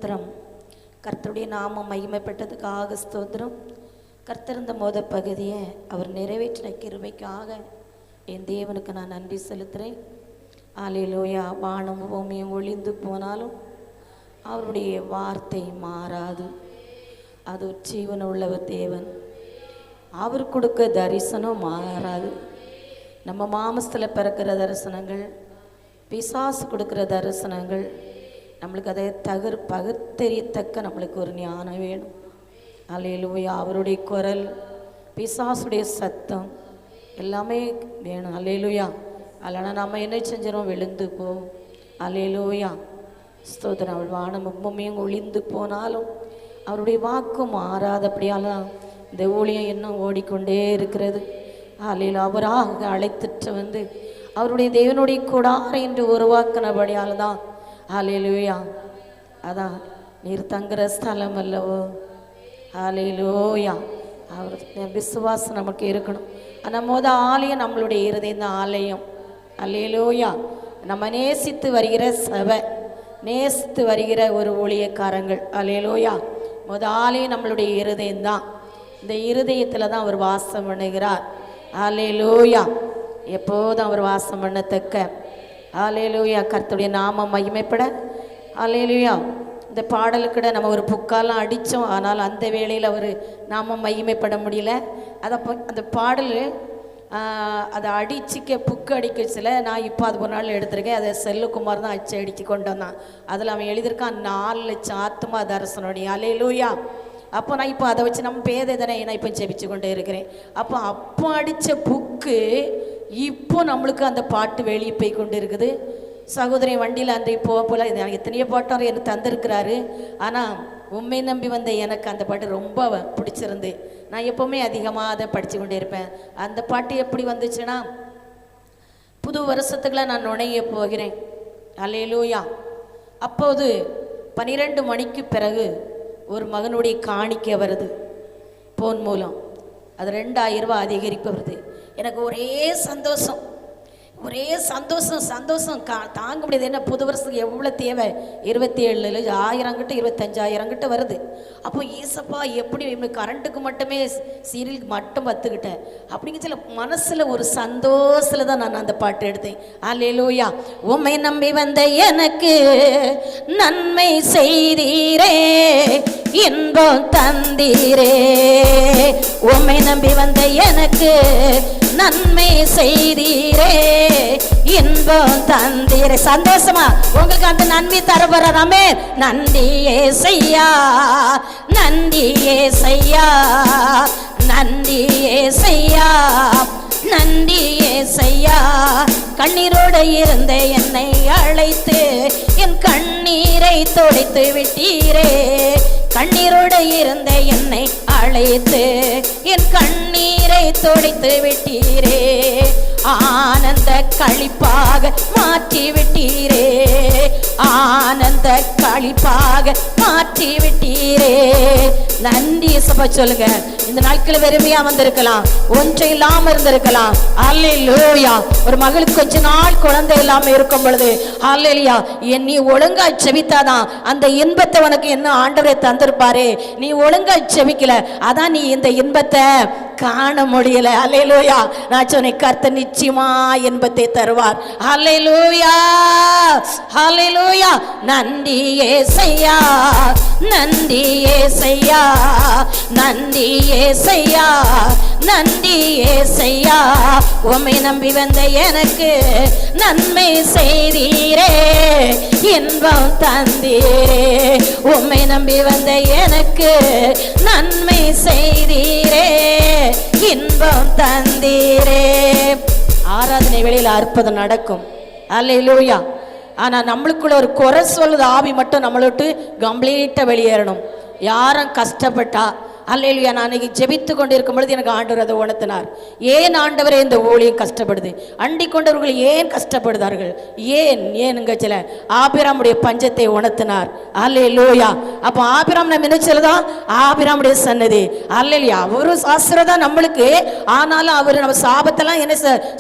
ஸ்தோத்திரம். கர்த்தருடைய நாமம் மகிமைப்பட்டதுக்காக ஸ்தோத்திரம். கர்த்தர் இந்த மோத பகுதியை அவர் நிறைவேற்றின கிருபைக்காக என் தேவனுக்கு நான் நன்றி செலுத்துகிறேன். அல்லேலூயா. வானம் பூமியும் ஒளிந்து போனாலும் அவருடைய வார்த்தை மாறாது. அது ஜீவன் உள்ளவர் தேவன். அவர் கொடுக்க தரிசனம் மாறாது. நம்ம மாமசத்தில் பிறக்கிற தரிசனங்கள், பிசாசு கொடுக்குற தரிசனங்கள், நம்மளுக்கு அதை பகுத்தறியத்தக்க நம்மளுக்கு ஒரு ஞானம் வேணும். அல்லேலூயா. அவருடைய குரல், பிசாசுடைய சத்தம் எல்லாமே வேணும். அல்லேலூயா. அல்லனா நம்ம என்ன செஞ்சிடும்? விழுந்து போவோம். அல்லேலூயா. ஸ்தோத்திரம். அவள் வானம் பூமியும் ஒளிந்து போனாலும் அவருடைய வாக்கு மாறாதபடியாலாம் இந்த ஊழியம் இன்னும் ஓடிக்கொண்டே இருக்கிறது. அல்லேலூயா. அவராக அழைத்துட்டு வந்து அவருடைய தேவனுடைய கூடாரம் என்று உருவாக்கினபடியால் தான். அல்லேலூயா. அதான் நீர் தங்குற ஸ்தலம் அல்லவோ. அல்லேலூயா. அவர் விசுவாசம் நமக்கு இருக்கணும். நம்ம ஆலயம் நம்மளுடைய இருதயம் தான் ஆலயம். அல்லேலூயா. நம்ம நேசித்து வருகிற சபை, நேசித்து வருகிற ஒரு ஊழியக்காரங்கள். அல்லேலூயா. ஆலயம் நம்மளுடைய இருதயம் தான். இந்த இருதயத்தில் தான் அவர் வாசம் பண்ணுகிறார். அல்லேலூயா. எப்போதும் அவர் வாசம் பண்ணத்தக்க. அல்லேலூயா. கர்த்தருடைய நாமம் மகிமைப்பட. அல்லேலூயா. இந்த பாடலுக்கிட நம்ம ஒரு புக்காலாம் அடித்தோம். ஆனால் அந்த வேளையில் அவர் நாமம் மகிமைப்பட முடியல. அந்த பாடல் அதை புக்கு அடிக்க சில நான் இப்போ அது ஒரு நாள் எடுத்திருக்கேன். அதை செல்லுக்குமார் தான் அடித்து கொண்டு வந்தான். அதில் அவன் எழுதியிருக்கான் 4 லட்சம் ஆத்மா தரிசனோடைய. அல்லேலூயா. அப்போ நான் இப்போ அதை வச்சு நம்ம பேதனை நான் இப்போ ஜெபிச்சு கொண்டே இருக்கிறேன். அப்போ அடித்த புக்கு இப்போ நம்மளுக்கு அந்த பாட்டு வெளியே போய் கொண்டு இருக்குது. சகோதரி வண்டியில் அந்த போல எனக்கு எத்தனையோ பாட்டம் எனக்கு தந்திருக்கிறாரு. ஆனால் உண்மை நம்பி வந்த எனக்கு அந்த பாட்டு ரொம்ப பிடிச்சிருந்து நான் எப்போவுமே அதிகமாக அதை படித்து கொண்டே இருப்பேன். அந்த பாட்டு எப்படி வந்துச்சுன்னா, புது வருஷத்துக்குள்ள நான் நுழைய போகிறேன். அல்லேலூயா. அப்போது 12 மணிக்கு பிறகு ஒரு மகனுடைய காணிக்கை வருது போன் மூலம். அது 2000 ரூபாய் அதிகரிப்பு வருது. எனக்கு ஒரே சந்தோஷம் தாங்க முடியாது. என்ன புது வருஷத்துக்கு எவ்வளோ தேவை? 27,000 கிட்ட 25,000 கிட்ட வருது. அப்போ ஈசப்பா எப்படி கரண்ட்டுக்கு மட்டுமே சீரியலுக்கு மட்டும் பத்துக்கிட்டேன் அப்படிங்க சில மனசில் ஒரு சந்தோஷத்தில் தான் நான் அந்த பாட்டு எடுத்தேன். அல்லேலூயா. உம்மை நம்பி வந்த எனக்கு நன்மை செய்தீரே, இன்பம் தந்தீரே. உம்மை நம்பி வந்த எனக்கு நன்மை செய்தீரே, இன்பம் தந்தீரே. சந்தோஷமா உங்களுக்கு அந்த நன்மை தரப்பறாமே. நன்றியே செய்யா, நன்றியே செய்யா, நன்றியே செய்யா, நன்றியே செய்யா. கண்ணீரோடு இருந்த என்னை அழைத்து என் கண்ணீரை துடைத்து விட்டீரே. கண்ணீரோடு இருந்த என்னை அழைத்து என் கண்ணீரை துடைத்து விட்டீரே. ஆனந்த களிப்பாக மாற்றி விட்டீரே, ஆனந்த களிப்பாக மாற்றி விட்டீரே. நன்றி சபை சொல்லுங்க. இந்த நாட்கள் வெறுமையா வந்திருக்கலாம், ஒன்றை இல்லாம இருந்திருக்கலாம். அல்லேலூயா. ஒரு மகளுக்கு கொஞ்ச நாள் குழந்தை இல்லாம இருக்கும் பொழுது அல்லேலூயா நீ ஒழுங்கா செபித்தாதான் அந்த இன்பத்தை உனக்கு என்ன ஆண்டவரே தந்திருப்பாரு. நீ ஒழுங்கா செபிக்கல, அதான் நீ இந்த இன்பத்தை காண முடியல. அல்லேலூயா. நான் சொன்னேன் கர்த்தர் நிச்சயமா இன்பத்தை தருவார். அல்லேலூயா. அல்லேலூயா. நன்றி ஏசையா, நன்றி ஏசையா, நன்றி ஏசையா, நன்றி ஏசையா. உம்மை நம்பி வந்த எனக்கு நன்மை செய்தீரே, இன்பம் தந்தீரே. உம்மை நம்பி வந்த எனக்கு நன்மை செய்தீரே, இன்பம் தந்தீரே. ஆராதனை வேளையில் அற்புதம் நடக்கும். அல்லேலூயா. ஆனால் நம்மளுக்குள்ள ஒரு குறை சொல்லுது ஆவி மட்டும் நம்மள விட்டு கம்ப்ளீட்டாக வெளியேறணும். யாரும் கஷ்டப்பட்டா அல்லேலூயா. நான் இன்னைக்கு ஜெபித்து கொண்டு இருக்கும் பொழுது எனக்கு ஆண்டவர் அதை உணர்த்தினார். ஏன் ஆண்டவரே இந்த ஊழியம் கஷ்டப்படுது, அண்டிக் கொண்டவர்கள் ஏன் கஷ்டப்படுதார்கள், ஏனுங்க சில ஆபிராமுடைய பஞ்சத்தை உணர்த்தினார். அல்லேலூயா. அப்போ ஆபிராம் நம்ம என்ன சொல்லதான், ஆபிராமுடைய சன்னதி. அல்லேலூயா. அவரு சாஸ்திரம் தான் நம்மளுக்கு, ஆனாலும் அவர் நம்ம சாபத்தெல்லாம் என்ன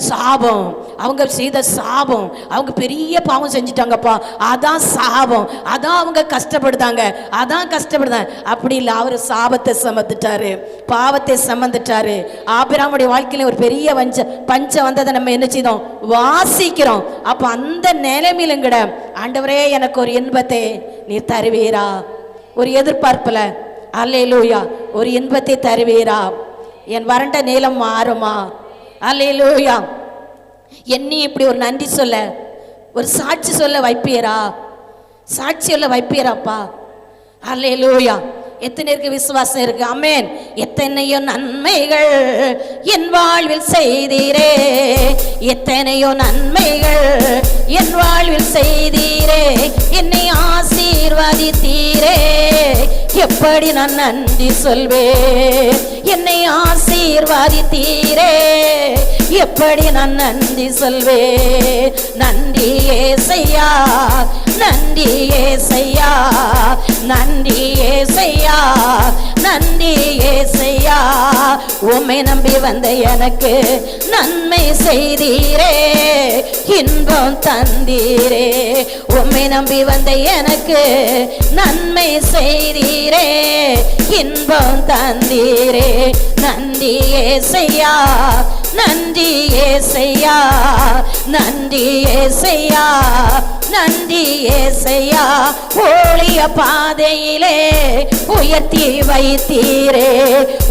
சாபம், அவங்க செய்த சாபம், அவங்க பெரிய பாவம் செஞ்சுட்டாங்கப்பா, அதான் சாபம், அதான் அவங்க கஷ்டப்படுதாங்க, அதான் கஷ்டப்படுதாங்க. அப்படி இல்லை, அவர் சாபத்தை சுமந்துட்டாரு, பாவத்தை சுமந்துட்டாரு. ஆபிராமுடைய வாழ்க்கையில ஒரு பெரிய பஞ்சம் வந்ததை நம்ம என்ன செய்தோம், வாசிக்கிறோம். அப்ப அந்த நிலைமையிலுங்கட ஆண்டவரே எனக்கு ஒரு இன்பத்தை நீ தருவீரா, ஒரு எதிர்பார்ப்புல அல்லேலூயா ஒரு இன்பத்தை தருவீரா, என் வறண்ட நீளம் மாறுமா, அல்லேலூயா என்னை இப்படி ஒரு நன்றி சொல்ல, ஒரு சாட்சி சொல்ல வைப்பீரா, சாட்சி சொல்ல வைப்பீராப்பா. அல்லேலூயா. எத்தனைக்கு விசுவாசம் இருக்கு? ஆமென். எத்தனையோ நன்மைகள் என் வாழ்வில் செய்தீரே, எத்தனையோ நன்மைகள் என் வாழ்வில் செய்தீரே, என்னை ஆசீர்வதித்தீரே, எப்படி நான் நன்றி சொல்வேன், என்னை ஆசீர்வதித்தீரே, எப்படி நான் நன்றி சொல்வேன். நன்றி ஏசையா, நன்றி ஏசையா, நன்றி ஏசையா, நன்றி ஏசையா, உம்மை நம்பி வந்த எனக்கு நன்மை செய்தீரே, இன்பம் தந்தீரே, உம்மை நம்பி வந்த எனக்கு நன்மை செய்தீரே, இன்பம் தந்தீரே. நன்றி ஏசையா, நன்றி ஏசையா, நன்றி ஏசையா, நன்றி ஏசையா. ஊழிய பாதையிலே உயர்த்தி வைத்தீரே,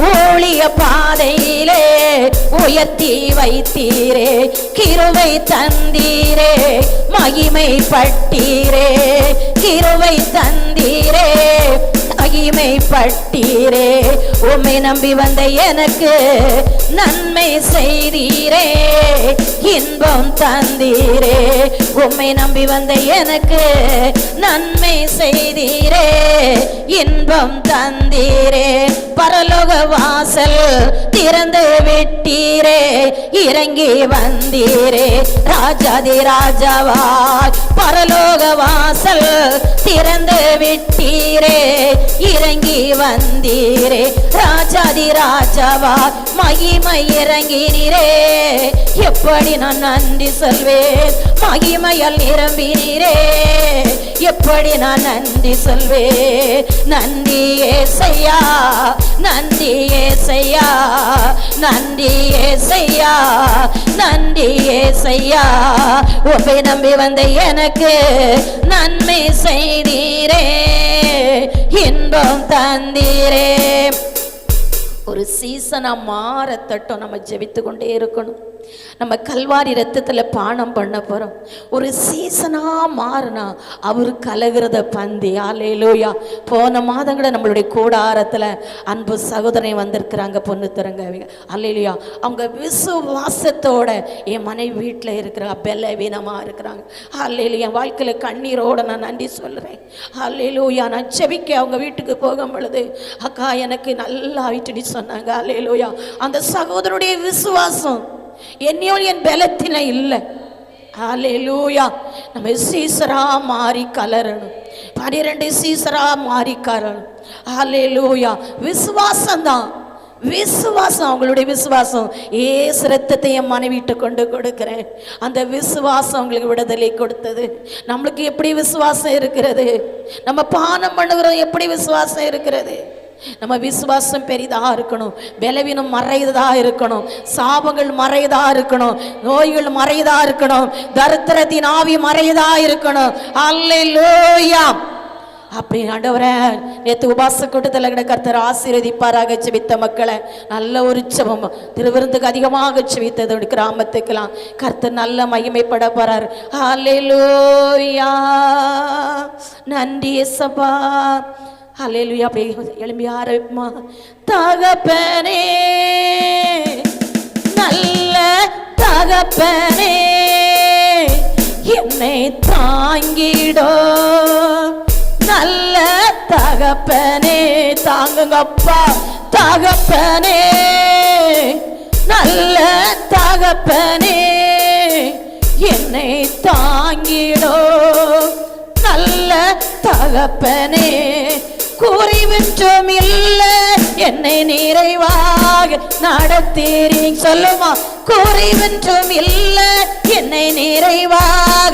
ஊழிய பாதையிலே உயர்த்தி வைத்தீரே, கிருபை தந்தீரே, மகிமை பட்டீரே, கிருபை தந்தீரே, மகிமை பட்டீரே. உம்மை நம்பி வந்த எனக்கு நன்மை செய்தீரே, இன்பம் தந்தீரே, உம்மை நம்பி வந்த எனக்கு நன்மை செய்தீரே, இன்பம் தந்தீரே. பரலோக வாசல் திறந்து விட்டீரே, இறங்கி வந்தீரே, ராஜாதி ராஜாவாய் பரலோக வாசல் திறந்து விட்டீரே, இறங்கி வந்தீரே, ராஜாதி ராஜாவாய் மகிமை இறங்கினீரே, எப்படி நான் நன்றி சொல்வேன், மகிமையால் நிரம்பினீரே, எப்படி நான் நன்றி சொல்வேன். நன்றி ஏசையா, நன்றி ஏசையா, நன்றி ஏசையா, நன்றி ஏசையா, உம்மை நம்பி வந்த எனக்கு நன்மை செய்தீரே, இன்பம் தந்தீரே. ஒரு சீசனா மாறத்தட்டும் நம்ம ஜெபித்து கொண்டே இருக்கணும். நம்ம கல்வாரி ரத்தத்தில் பானம் பண்ண போகிறோம். ஒரு சீசனாக மாறினா அவர் கலகிறத பந்தி. அல்லேலூயா. போன மாதங்களை நம்மளுடைய கூடாரத்தில் அன்பு சகோதரனை வந்திருக்கிறாங்க, பொண்ணு தரங்க. அல்லேலூயா. அவங்க விசுவாசத்தோட என் மனைவி வீட்டில் இருக்கிறாங்க, பலவீனமாக இருக்கிறாங்க. அல்லேலூயா. என் வாழ்க்கையில் கண்ணீரோடு நான் நன்றி சொல்கிறேன். அல்லேலூயா. நான் செபிக்க அவங்க வீட்டுக்கு போகும் பொழுது அக்கா எனக்கு நல்லா ஆயிட்டுன்னு சொன்னாங்க. அல்லேலூயா. அந்த சகோதரனுடைய விசுவாசம் என்னையோ என் பலத்தின இல்லை. அல்லேலூயா. நம்ம சீசரா மாறி கலரணும், 12 சீசரா மாறி கலரணும். அல்லேலூயா. விசுவாசம் தான், விசுவாசம், அவங்களுடைய விசுவாசம். ஏசு ரத்தத்தை என் மனைவிட்டு கொண்டு கொடுக்கிறேன். அந்த விசுவாசம் அவங்களுக்கு விடுதலை கொடுத்தது. நம்மளுக்கு எப்படி விசுவாசம் இருக்கிறது? நம்ம பானம் பண்ணுகிறோம், எப்படி விசுவாசம் இருக்கிறது? நம்ம விசுவாசம் பெரிதா இருக்கணும், பலவீனம் மறையதா இருக்கணும், சாபங்கள் மறையதா இருக்கணும், நோய்கள் மறையதா இருக்கணும், தரித்திரத்தின் ஆவி மறையதா இருக்கணும். அல்லேலூயா. அப்படி ஆண்டவரே, நேற்று உபாச கூட்டத்தில் கிட்ட கர்த்தர் ஆசீர்வதிப்பாராக. செபித்த மக்களை நல்ல ஒரு செபம், திருவிருந்துக்கு அதிகமாக செபித்தது கிராமத்துக்கெல்லாம் கர்த்தர் நல்ல மகிமைப்பட போறார். அல்லேலூயா. நன்றி இயேசப்பா. அல்லேலூயா. அப்படியே எழும்பி ஆரம்பிமா. தகப்பனே, நல்ல தகப்பனே, என்னை தாங்கிடோ, நல்ல தகப்பனே, தாங்குங்கப்பா, தகப்பனே, நல்ல தகப்பனே, என்னை தாங்கிடோ. நல்ல தகப்பனே, குறிவிற்றும் இல்லை என்னை நிறைவாக நடத்தீரீங்க. சொல்லுமா, குறிவிற்றும் இல்லை என்னை நிறைவாக.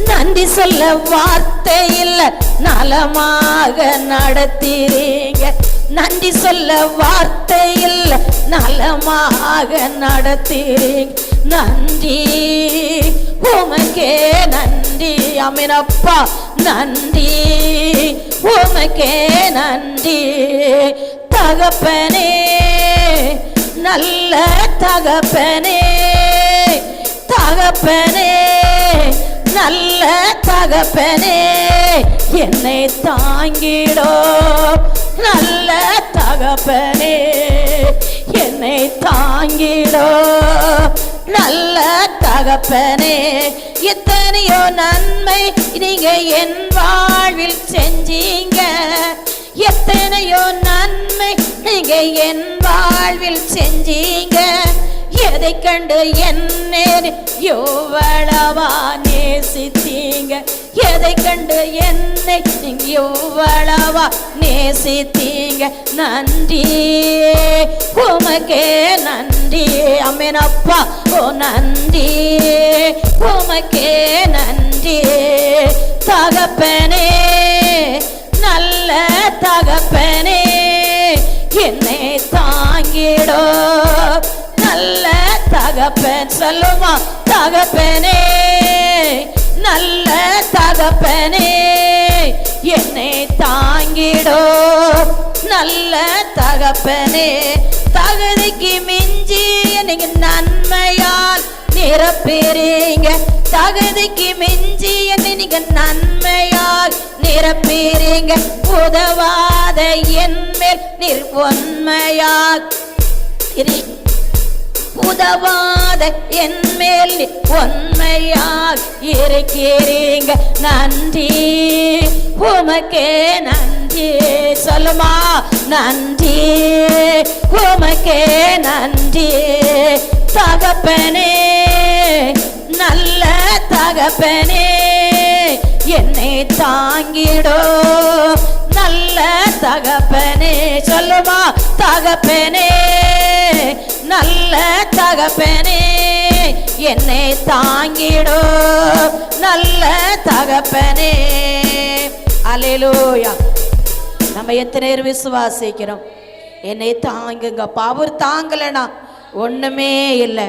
நன்றி சொல்ல வார்த்தை இல்லை, நலமாக நடத்தீரீங்க. நன்றி சொல்ல வார்த்தை இல்லை, நலமாக நடத்தீரீங்க. நன்றி உமக்கே நன்றி. அமீனப்பா, நன்றி உமக்கே நன்றி. தகப்பனே, நல்ல தகப்பனே, தகப்பனே, நல்ல தகப்பனே, என்னை தாங்கிடோ. நல்ல தகப்பனே, என்னை தாங்கிடோ. நல்ல தகப்பனே, எத்தனையோ நன்மை நீங்க என் வாழ்வில் செஞ்சீங்க. எத்தனையோ நன்மை நீங்க என் வாழ்வில் செஞ்சீங்க. எதை கண்டு என்னை எவ்வளவா நேசித்தீங்க. எதை கண்டு என்னை நீங்க எவ்வளவா நேசித்தீங்க. நன்றி உமக்கே நன்றி. அமீனப்பா, ஓ நன்றி உமக்கே நன்றி. தகப்பனே, நல்ல தகப்பனே, என்னை தாங்கிடோ. நல்ல தகப்பன், சொல்லுமா, தகப்பனே, நல்ல தகப்பனே, என்னை தாங்கிடோ. நல்ல தகப்பனே, தகுதிக்கு மிஞ்சி நீங்க நன்மையால் நிரப்பீரீங்க. தகுதிக்கு மிஞ்சி நீங்க நன்மையால் நிரப்பீரீங்க. உதவாத என் மேல் நீர் உண்மையாக, உதவாத என் மேல் உண்மையாக இருக்கிறீங்க. நன்றி உமக்கே நன்றி. சொல்லுமா, நன்றி உமக்கே நன்றி. தகப்பனே, நல்ல தகப்பனே, என்னை தாங்கிடோ. நல்ல தகப்பனே, சொல்லுமா, தகப்பனே, நல்ல தகப்பனே, என்னை தாங்கிடோ. நல்ல தகப்பனே. அல்லேலூயா. நம்ம எத்தனை பேர் விசுவாசிக்கிறோம்? என்னை தாங்குங்க. அவர் தாங்கலைன்னா ஒண்ணுமே இல்லை.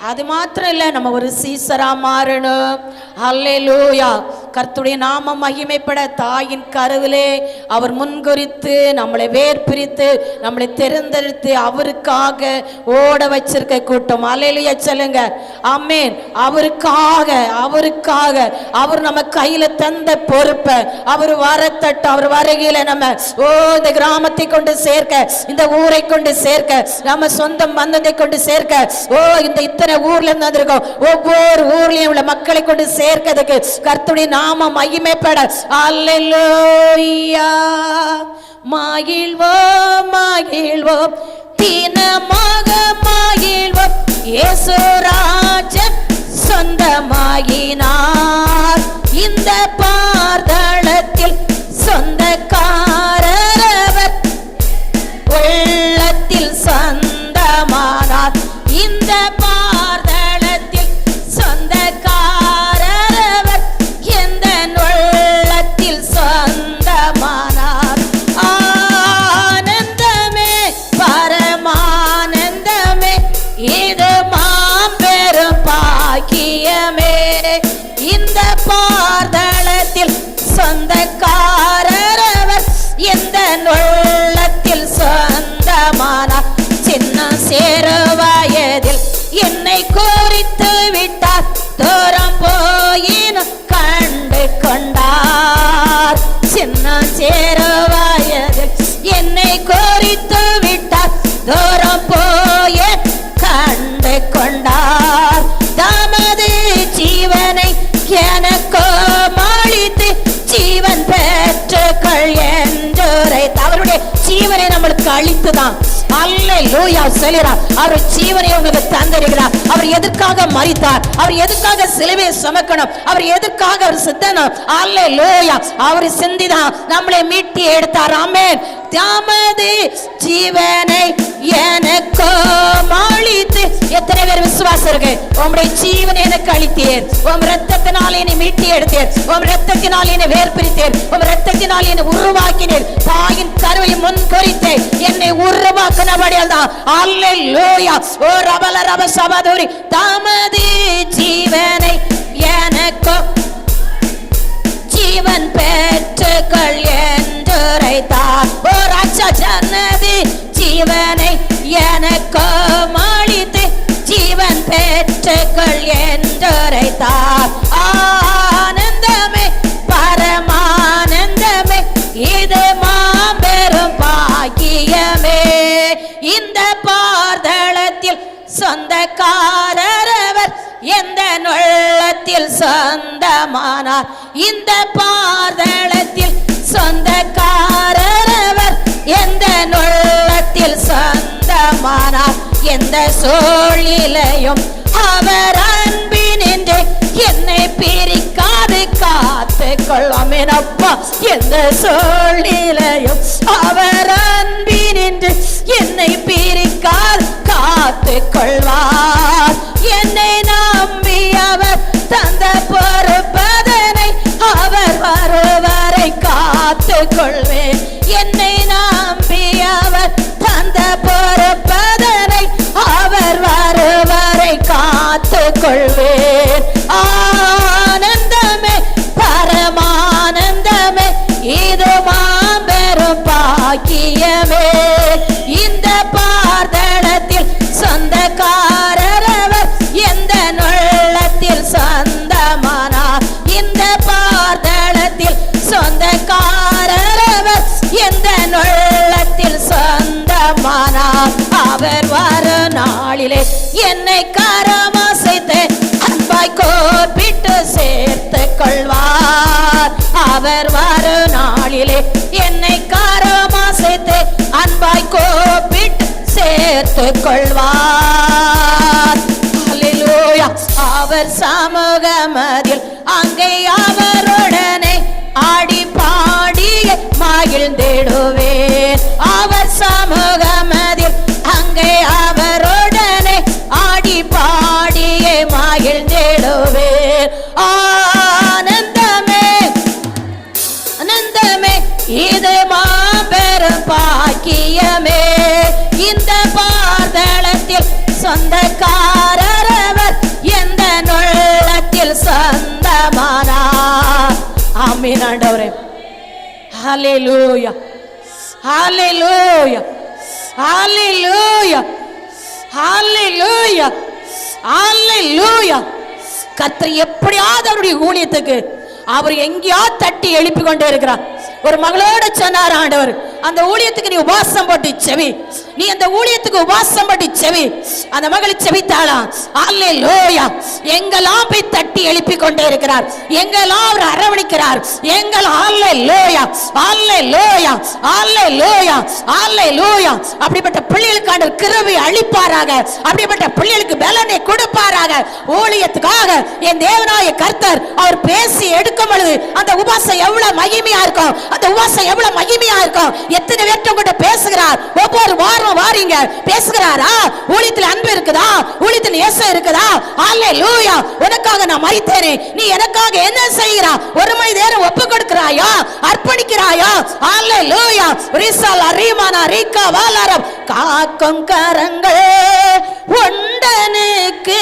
அது மாத்திரம் இல்லை, நம்ம ஒரு சீசரா மாறணும். அல்லேலூயா. கர்த்தருடைய நாமம் மகிமைப்பட தாயின் கருவிலே அவர் முன்குறித்து நம்மளை வேர்பிரித்து நம்மளை தேர்ந்தெடுத்து அவருக்காக ஓட வச்சிருக்க கூட்டம். அல்லேலூயா சொல்லுங்க. ஆமென். அவருக்காக அவருக்காக அவர் நம்ம கையில தந்த பொறுப்பை அவர் வரத்தட்ட அவர் வருகையில நம்ம இந்த கிராமத்தை கொண்டு சேர்க்க, இந்த ஊரை கொண்டு சேர்க்க, நம்ம சொந்தம் பந்தத்தை கொண்டு சேர்க்க, இந்த இத்தனை ஊர்ல இருந்து வந்திருக்கோம், ஒவ்வொரு ஊர்லயும் உள்ள மக்களை கொண்டு சேர்க்கிறதுக்கு கர்த்தருடைய நாமம் மகிமைப்பட. அல்லேலூயா. மகிழ்வோம் மகிழ்வோம், தினமாக மகிழ்வோம். இயேசு ராஜன் சொந்தமாகினார். இந்த பார்தளத்தில் சொந்தக்காரர் அவர், உள்ளத்தில் சொந்தமானார். இந்த பார்தளத்தில் சொந்தக்காரர் அவர், எந்த உள்ளத்தில் சொந்தமானார். ஆனந்தமே பரமானந்தமே, இது மாபெரும் பாக்கியமே. இந்த பார்தளத்தில் அழித்துதான் அல்லேலூயா சொல்கிறார். அவர் ஜீவனை உங்களுக்கு தந்திருக்கிறார். அவர் எதற்காக மரித்தார்? அவர் எதற்காக சிலுவையை சுமக்கணும்? அவர் எதற்காக அவர் சித்தனும்? அல்லேலூயா அவர் சிந்திதான் நம்மளை மீட்டி எடுத்தார். ஆமென். தமது ஜீவனை எனக்கு அளித்து. எத்தனை பேர் விசுவாசம் இருக்கு? உம்முடைய ஜீவனை எனக்கு அளித்தீர். உம் இரத்தத்தினால் என்னை மீட்டி எடுத்தீர். உம் இரத்தத்தினால் என்னை வேர்பிரித்தீர். உம் இரத்தத்தினால் என்னை உருவாக்கினீர். தாயின் கருவை முன் குறித்து என்னை உருவாக்கினபடியால் தான். அல்லேலூயா. ஓ ரபல ரப சபதோரி. தமது ஜீவனை எனக்கு ஜீவன் பெற்றுக்கள் என்றுரைத்தார். ஓ ராஜா ஜனதி ஜீவனை எனக்கு அளித்து ஜீவன் பெற்றுக்கள் என்றுரைத்தார். ஆனந்தமே பரமானந்தமே இது மாபெரும் பாக்கியமே. இந்த பார்தளத்தில் சொந்தக்காரரவர் எந்த நுள்ளத்தில் சொந்தமானார். இந்த பார்தளத்தில் சொந்தக்காரரவர் எந்த நுள்ளத்தில் சொந்தமானார். எந்த சூழ்நிலையும் அவர் அன்பினின்று என்னை பிரிக்காது காத்து கொள்வாமேனப்பா. எந்த சூழ்நிலையும் அவர் அன்பினின்று என்னை பிரிக்காது காத்து கொள்வார். என்னை நம்பி அவர் தந்த பொறுப்பதனை அவர் வருவரை காத்து கொள்வேன். என்னை நம்பி அவர் தந்த பொறுப்பதனை அவர் வருவரை காத்து கொள்வேன். ஆனந்தமே பரமானந்தமே இது மாபெரும் பாக்கியமே. இந்த பார்தளத்தில் சொந்தக்காரரவர் எந்த நுள்ளத்தில் சொந்தமானார். இந்த பார்தளத்தில் சொந்தக்காரரவர் எந்த நுள்ளத்தில் சொந்தமானார். அவர் வரு நாளிலே என்னை கரமசைத்து அன்பாய் கோப்பிட்டு சேர்த்து கொள்வார். அவர் வரு நாளிலே என்னை கரமசைத்து அன்பாய் கோப்பிட்டு சேர்த்து கொள்வார். அல்லேலூயா. அவர் சமூகமதில் அங்கே அவருடனே ஆடி பாடிய மகிழ்ந்திடுவேன். அவர் சமூகமதில் அங்கே அவருடனே ஆடி பாடிய மகிழ்ந்திடுவேன். ஆனந்தமே ஆனந்தமே இது மாபெரும் பாக்கியமே. இந்த பார்தளத்தில் சொந்தக்காரரவர் எந்த நுள்ளத்தில் சொந்தமானார். ஆமென் ஆண்டவரே. ஹல்லேலூயா ஹல்லேலூயா ஹல்லேலூயா ஹல்லேலூயா ஹல்லேலூயா. கர்த்தர் எப்படியாவது அவருடைய ஊழியத்துக்கு அவர் எங்கேயா தட்டி எழுப்பி கொண்டே இருக்கிறார். ஒரு மகளோட சொன்னார் ஆண்டவர், அந்த ஊழியத்துக்கு நீ உபாசம் போட்டு செவி. நீ அந்த ஊழியத்துக்கு உபாசம் போட்டு செவி. அந்த மகள் செவித்தாளாம். அல்லேலூயா. எங்கெல்லாம் போய் தட்டி எழுப்பி கொண்டே இருக்கிறார். எங்கெல்லாம் அவர் அரவணைக்கிறார். எங்கெல்லாம் அல்லேலூயா அல்லேலூயா அல்லேலூயா அல்லேலூயா. அப்படிப்பட்ட பிள்ளைகளுக்கு ஆண்டவர் கிருபை அளிப்பாராக. அப்படிப்பட்ட பிள்ளைகளுக்கு பலனை கொடுப்பாராக. ஊழியத்துக்காக என் தேவனாய கர்த்தர் அவர் பேசி எடுக்கும் பொழுது அந்த உபாசம் எவ்வளவு மகிமையா இருக்கும். அந்த உபாசம் எவ்வளவு மகிமையா இருக்கும். எத்தனை பேர்ட்ட கூட பேசுகிறார். ஒவ்வொரு வாரம் வாரீங்க பேசுகிறாரா? ஊழியத்தில் அன்பு இருக்குதா? ஊழியத்தில் நேசம் இருக்குதா? அல்லேலூயா. உனக்காக நான் மரித்தேனே, நீ எனக்காக என்ன செய்கிறா? ஒரு மணி நேரம் ஒப்பு கொடுக்கிறாயா? அர்ப்பணிக்கிறாயா? அல்லேலூயா. ரிசால் அரிமானா ரிகா வாலரம். காக்கும் கரங்கள் ஒண்டனுக்கு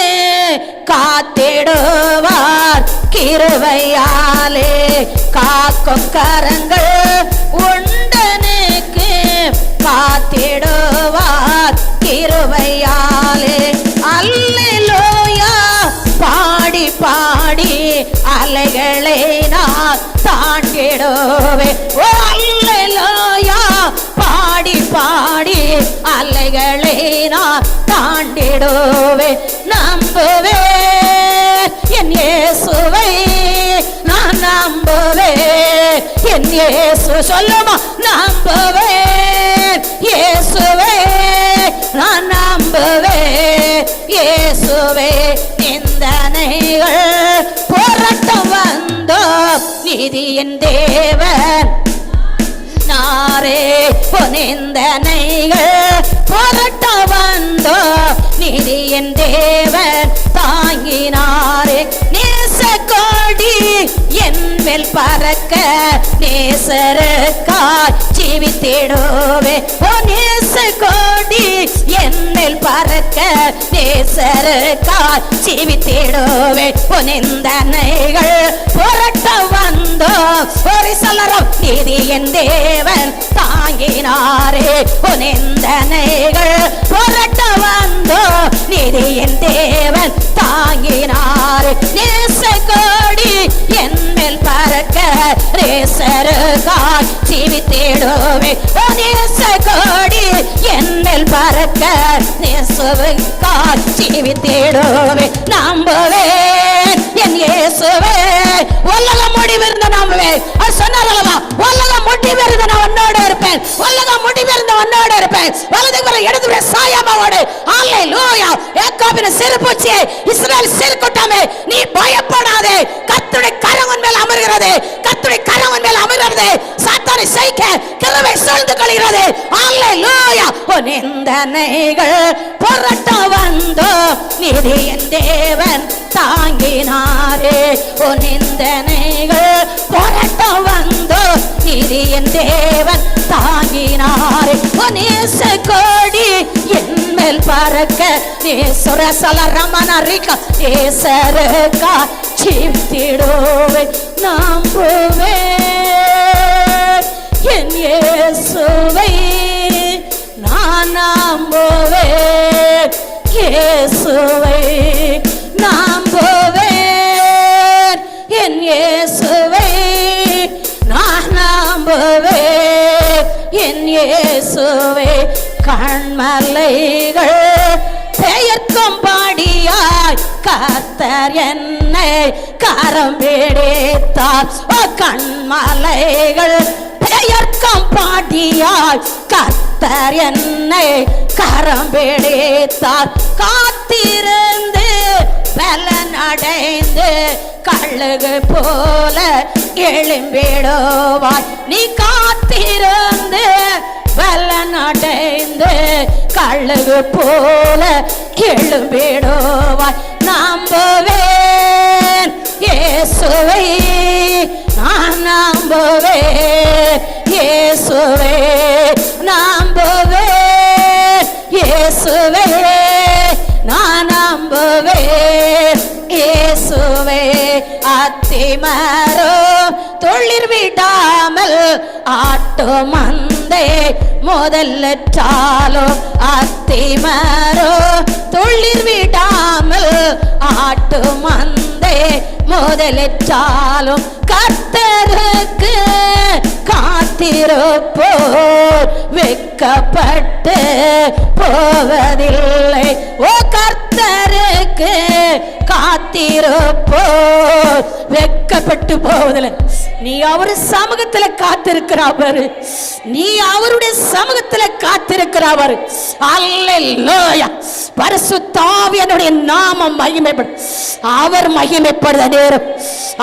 காத்திடுவார் கிருபையாலே. காக்கும் கரங்கள் ஒண்டனுக்கு காத்திடுவார் கிருபையாலே. அல்லேலூயா. பாடி பாடி அலைகளை நான் தாண்டிடுவே. ஓ அல்லேலூயா. பாடி பாடி அலைகளை நான் தாண்டிடுவே. நம்புவே என் இயேசுவை நான் நம்புவே. என் இயேசு சொல்லுமா நம்புவே இயேசுவே நான் நம்புவேன். இயேசுவே நிந்தனைகள் போராட்டம் வந்தோ நீதியின் தேவன் நாரே. நிந்தனைகள் போராட்டம் வந்தோ நீதியின் தேவன் தாங்கினாரே. நேச கோடி என் மேல் பறக்க நேசருக்காய் ஜீவித்திடுவே. ஓ நேச கோடி என் மேல் பறக்க நேசருக்காய் ஜீவித்திடுவே. ஓ நிந்தனைகள் போராட்டம் வந்தோ ஒரு சலரம் நீதியின் தேவன் தாங்கினாரே. ஓ நிந்தனைகள் போராட்டம் வந்தோ நீதியின் தேவன் தாங்கினாரே. நேச கோடி என் மேல் பறக்க நேசருக்காய் ஜீவித்திடுவே. ஓ நேச கோடி என் மேல் பறக்க நேசருக்காய் ஜீவித்திடுவே. நம்புவேன் என் இயேசுவே. உலகம் முடிவிருந்த நம்புவேன். அது சொன்னாரல்லவா, உலகம் முடிவிருந்த நான் உன்னோடு இருப்பேன். உலகம் முடிவிருந்த உன்னோடு இருப்பேன். வலது கரம் இடது சாயமாவோடு. ஹல்லேலூயா. யாக்கோபின் சிறுபூச்சியே இஸ்ரவேல் சிறுகூட்டமே நீ பயப்படாதே. கர்த்தருடைய கரம் உன் மேல் அமர்கிறது. கர்த்தருடைய கரம் உன் மேல் அமர்கிறது. சாத்தானை சைக்க கிருபை சூழ்ந்து கொள்கிறது. ஹல்லேலூயா. ஓ நிந்தனைகள் போராட்டம் வந்தோ நீதியின் தேவன் தாங்கினாரே. ஓ நிந்தனைகள் போராட்டம் வந்தோ நீதியின் தேவன் தாங்கினாரே. ஓ நேச கோடி என் மேல் பறக்க நேசுர சலரமனரிக்க நேசருக்கா ஜீவித்திடுவே. நம்புவேன் என் இயேசுவை நான் நம்புவேன். இயேசுவை நம்புவேன். என் இயேசுவை நான் நம்புவேன். என் இயேசுவை கண்மலைகள் பெயர்க்கும் பாடியாய் கர்த்தர் என்னை கரம் பிடித்தார். கண்மலைகள் பெயர்க்கும் பாடியாய் கர்த்தர் என்னை கரம் பிடித்தார். காத்திருந்து பலன் அடைந்து கழுகு போல எழும்பிடுவாய். நீ காத்திருந்து பலன் அடைந்து கழுகு போல எழும்பிடுவாய். நம்புவேன் இயேசுவை நான் நம்புவேன். இயேசுவை நம்புவேன். இயேசுவை நான் நம்புவேன். இயேசுவே அத்திமரோ தொழிற் விடாமல் ஆட்டு மந்தை முதலற்றாலும் அத்திமரோ தொழிற் விடாமல் ஆட்டு மந்தை முதலற்றாலும் கர்த்தருக்கு காத்திருப்போர் வெட்கப்பட்டு போவதில்லை. ஓ கர்த்தருக்கு காத்திருப்போர் வெட்கப்பட்டு போவதில்லை. நீ அவரு சமூகத்துல காத்திருக்கிறார். நீ அவருடைய சமூகத்துல காத்திருக்கிறார். அல்லேலூயா. பரிசுத்த ஆவியானவருடைய நாமம் மகிமைப்படும். அவர் மகிமைப்படுத நேரம்,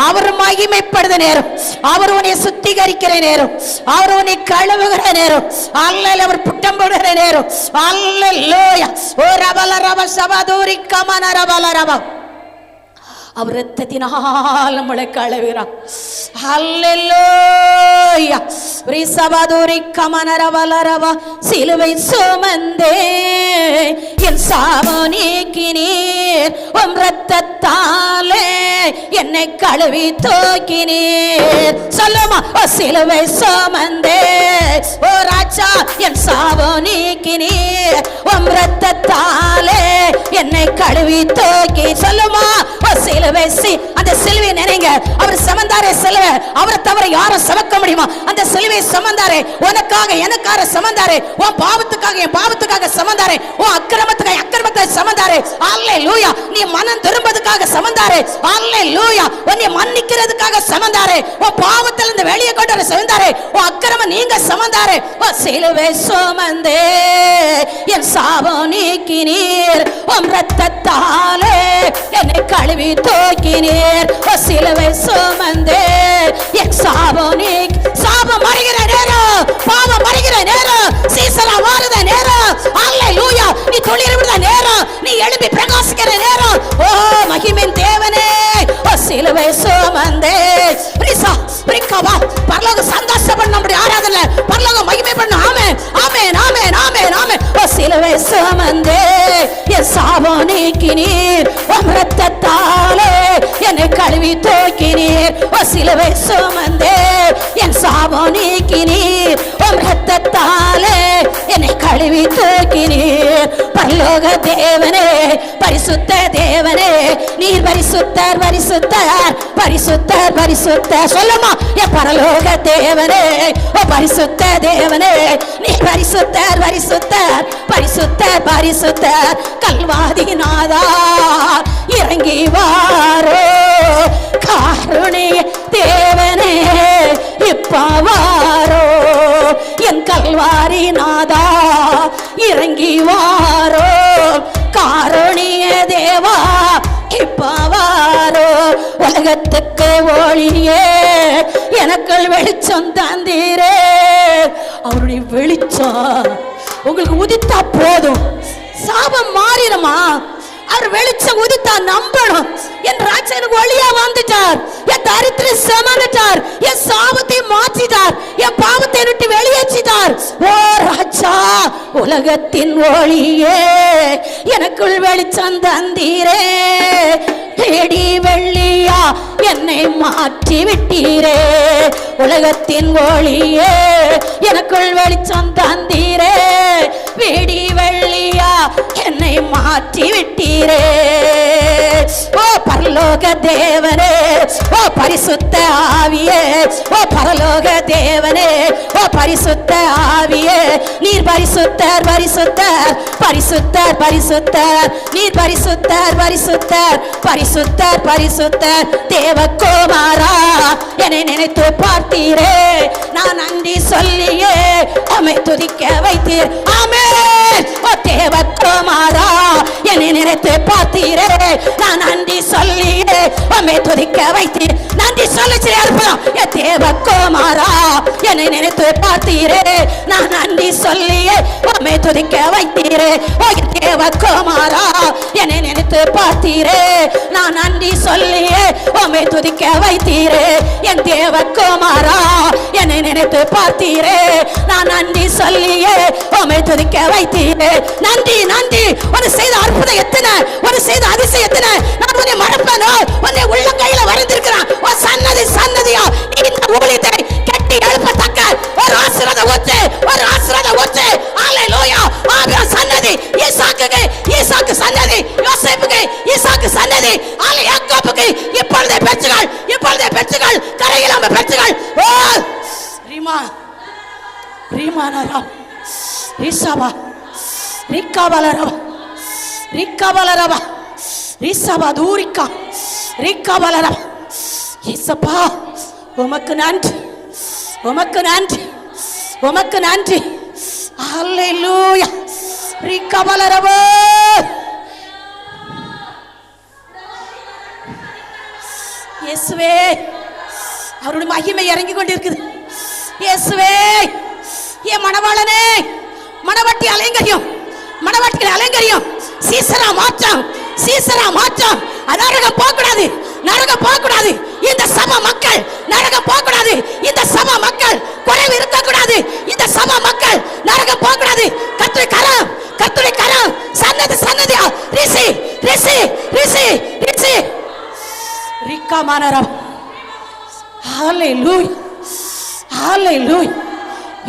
அவர் மகிமைப்படுத நேரம், அவர் உன்னை சுத்திகரிக்கிற நேரம், அவர் உன்னை கழுவுகிற நேரம். அல்லேலூயா. அவர் புட்டம் போடுகிற நேரம். அல்லேலூயா. ஓ ரபல ரப சபதூரி கமன ரபல ரப அவர் இரத்தத்தினால் நம்மளை கழுவுகிறார். ஹல்லேலூயா. ரிசபதுரி கமனரவலரவா சிலுவை சுமந்தே என் சாவு நீக்கினீர். உம் இரத்தத்தாலே என்னை கழுவி தூக்கினீர். சொல்லுமா. சிலுவை சுமந்தே ஓ ராஜா என் சாவு நீக்கினீர். உம் இரத்தத்தாலே என்னை கழுவி தூக்கி சொல்லுமா சிலுவை அந்த சிலுவை நினைங்க. அவர் சுமந்தாரே சிலுவை, அவரை தவிர யாரும் சுமக்க முடியுமா? அந்த சிலுவை சுமந்தாரே, உனக்காக எனக்காக சுமந்தாரே, உன் பாவத்துக்காக என் பாவத்துக்காக சுமந்தாரே, உன் அக்கிரமத்துக்காக அக்கிரமத்தை சுமந்தாரே. அல்லேலூயா. நீ மனம் திரும்பதுக்காக சுமந்தாரே. அல்லேலூயா. உன்னை மன்னிக்கிறதுக்காக சுமந்தாரே. உன் பாவத்துல இருந்து வெளியே கொண்டு வர சுமந்தாரே. உன் அக்கிரமம் நீங்க சுமந்தாரே. சிலுவை சுமந்தே என் சாபம் நீக்கினீர், உம் இரத்தத்தாலே என்னை கழுவி தூக்கினீர். சிலுவை சுமந்தே என் சாபம் நீக்கி, சாபம் மறைகிற நேரம், பாவம் மறைகிற நேரம், சீசலா மாறுத நேரம். அல்லேலூயா. நீ துளிர் விடுற நேரம், நீ எழுப்பி பிரகாசிக்கிற நேரம். ஓ மகிமையின் தேவனே, சிலுவை சுமந்தே பரலோக சந்தோஷப்படும் நம்முடைய ஆராதனை, பரலோக மகிமை பண்ணும். ஆமென் ஆமென் ஆமென் ஆமென் ஆமென். சிலுவை சுமந்தே என் சாபம் நீக்கினீர், உம் இரத்தத்தாலே என்னை கழுவி தூக்கினீர். சிலுவை சுமந்தே என் சாபம் நீக்கினீர், உம் இரத்தத்தாலே என்னை கழுவி தூக்கினீர். பரலோக தேவனே, பரிசுத்த தேவனே, நீர் பரிசுத்தர் பரிசுத்தர் பரிசுத்தர் பரிசுத்தர். சொல்லுமா என் பரலோக தேவனே, ஓ பரிசுத்த தேவனே, நீ பரிசுத்தர் பரிசுத்தர் பரிசுத்தர் பரிசுத்தர். கல்வாதி நாதா இறங்கி வாரோ, காருணிய தேவனே இப்பவாரோ, என் கல்வாரி நாதா இறங்கி வாரோ, காருணிய தேவா இப்பவாரோ. உலகத்துக்கு ஒளியே எனக்குள் வெளிச்சம் தந்தீரே. அவருடைய வெளிச்சம் உங்களுக்கு உதித்தா போதும், சாபம் மாறிடுமா? அவர் வெளிச்சம் உதித்தா நம்பணும். என் ராஜனுக்கு ஒளியா வந்துட்டார், என் தரித்திர சமந்துட்டார், என் சாபத்தை மாற்றிட்டார், என் பாவத்தை விட்டு வெளியேற்றிட்டார். ஓ ராஜா, உலகத்தின் ஒளியே எனக்குள் வெளிச்சம் தந்தீரே. தேடி வெள்ளியா என்னை மாற்றி விட்டீரே. உலகத்தின் ஒளியே எனக்குள் வெளிச்சம் தந்தீரே. வேடி வெள்ளியா என்னை மாற்றி விட்டீரே. ஓ பரலோக தேவனே, ஓ பரிசுத்த ஆவியே, ஓ பரலோக தேவனே, ஓ பரிசுத்த ஆவியே, நீர் பரிசுத்தர் பரிசுத்தர் பரிசுத்தர் பரிசுத்தர், நீர் பரிசுத்தர் பரிசுத்தர் பரிசுத்தர் பரிசுத்தர். தேவகுமாரா என்னை நினைத்து பார்த்தீரே, நான் நன்றி சொல்லியே உம்மை துதிக்க வைத்தீர். ஆமென். ஓ தேவகுமாரா என்னை நினைத்து பார்த்தீரே, நான் நன்றி சொல்லியே உம்மை துதிக்க வைத்தீர். நன்றி சொல்லிச்சு அற்புதம். தேவகுமாரா என்னை நினைத்து பார்த்தீரே, நான் நன்றி சொல்லியே உம்மை துதிக்க வைத்தீரே. ஓ தேவகுமாரா என்னை நினைத்து பார்த்தீரே, நான் நன்றி சொல்லியே உம்மை துதிக்க வைத்தீரே. என் தேவகுமாரா என்னை நினைத்து பார்த்தீரே, நான் நன்றி சொல்லியே உம்மை துதிக்க வைத்தீரே. நன்றி நன்றி. ஒரு செய்த அற்புதம் எத்தனை, ஒரு செய்த அதிசயம் எத்தனை. நான் உன்னை மறப்பேனோ? உன்னை உள்ள கையில வரைந்திருக்கிறான். ஒரு சன்னதி சன்னதியா இந்த ஊழியத்தை கட்டி எழுப்பத்தக்க ஒரு ஆசீர்வாதம் ஊற்று, ஒரு ஆசீர்வாதம் ஊற்று. அல்லேலூயா. ஆபிரகாம் சன்னதி, ஈசாக்கு சன்னதி, யோசேப்புக்கு ஈசாக்கு சன்னதி, யாக்கோபுக்கு இப்பொழுதே பெற்றுகள், இப்பொழுதே பெற்றுகள், கரையிலாம பெற்றுகள். ஓ ரீமா ரீமானரா ரிஷபா ரிக்காபலரா ரிக்காபலரா ரிஷபா தூரிக்கா ரிக்காபலரா. இயேசப்பா உமக்கு நன்றி, உமக்கு நன்றி, உமக்கு நன்றி. அல்லேலூயா. ரிக்காபலரா. இயேசுவே, அவருடைய மகிமை இறங்கி கொண்டிருக்குது. இயேசுவே, என் மணவாளனே, மணவாட்டி அலங்கரியம், மணவாட்டிகள் அலங்கரியம். சீசரா மாற்றம், சீசரா மாற்றம். நரகம் போகக்கூடாது, நரகம் போகக்கூடாது. இந்த சபை மக்கள் நரகம் போகக்கூடாது. இந்த சபை மக்கள் குறைவு இருக்கக்கூடாது. இந்த சபை மக்கள் நரகம் போகக்கூடாது. கர்த்தருடைய கரம், கர்த்தருடைய கரம். சன்னதி சன்னதியா ரிசி ரிசி ரிசி ரிசி ரிக்கா மானரம். ஹalleluya, ஹalleluya.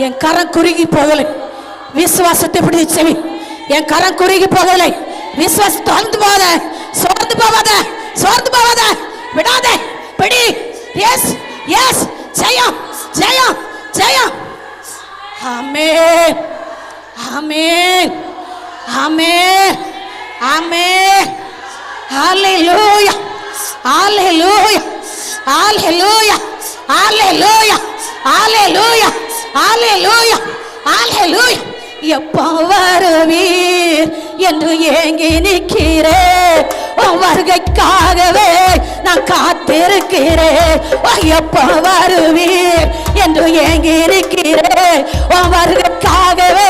என் கரம் குறுகி போகலை, விசுவாசத்தை பிடிச்சு செவி. என் கரம் குறுகி போகலை, விசுவாசம் தோர்ந்து போகாத, சோர்ந்து போகாத, சோர்ந்து போகாத, விடாதே, பிடி. எஸ் எஸ், ஜெயம் ஜெயம் ஜெயம். ஆமென் ஆமென் ஆமென் ஆமென். ஹல்லேலூயா ஹல்லேலூயா ஹல்லேலூயா ஹல்லேலூயா ஹல்லேலூயா ஹல்லேலூயா ஹல்லேலூயா. எப்போ வருவீர் என்று ஏங்கி நிற்கிறேன், உன் வருகைக்காகவே நான் காத்திருக்கிறேன். எப்போ வருவீர் என்று ஏங்கி நிற்கிறேன், உன் வருகைக்காகவே.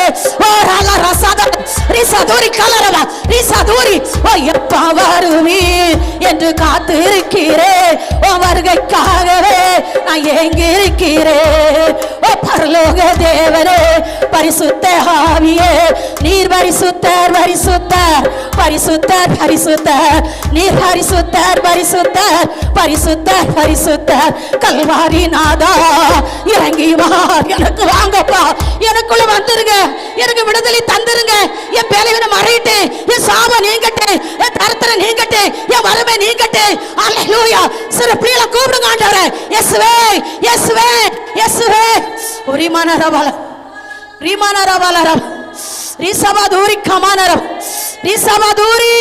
எப்போ வருவீர் என்று காத்திருக்கிறேன், உன் வருகைக்காகவே நான் ஏங்கி இருக்கிறேன். பரலோக தேவனே, பரிசுத்த ஆவியே, நீர் பரிசுத்தர் பரிசுத்தர் பரிசுத்தர் பரிசுத்தர், நீர் பரிசுத்தர் பரிசுத்தர் பரிசுத்தர் பரிசுத்தர். கல்வாரி நாதா இறங்கி வா, எனக்கு வாங்கப்பா, எனக்குள்ள வந்துருங்க, எனக்கு விடுதலை தந்துருங்க. என் பலவீனம் மறையிட்டு, என் சாபம் நீங்கட்டு, என் தரத்திர நீங்கட்டு, என் வறுமை நீங்கட்டு. அல்லேலூயா. சிறு பிள்ளைகளை கூப்பிடுங்க ஆண்டவரே. இயேசுவே இயேசுவே இயேசுவே. உரிமானரவல ரீமானரவலரவ ரிசபதூரி கமானரவ ரிசபதூரி.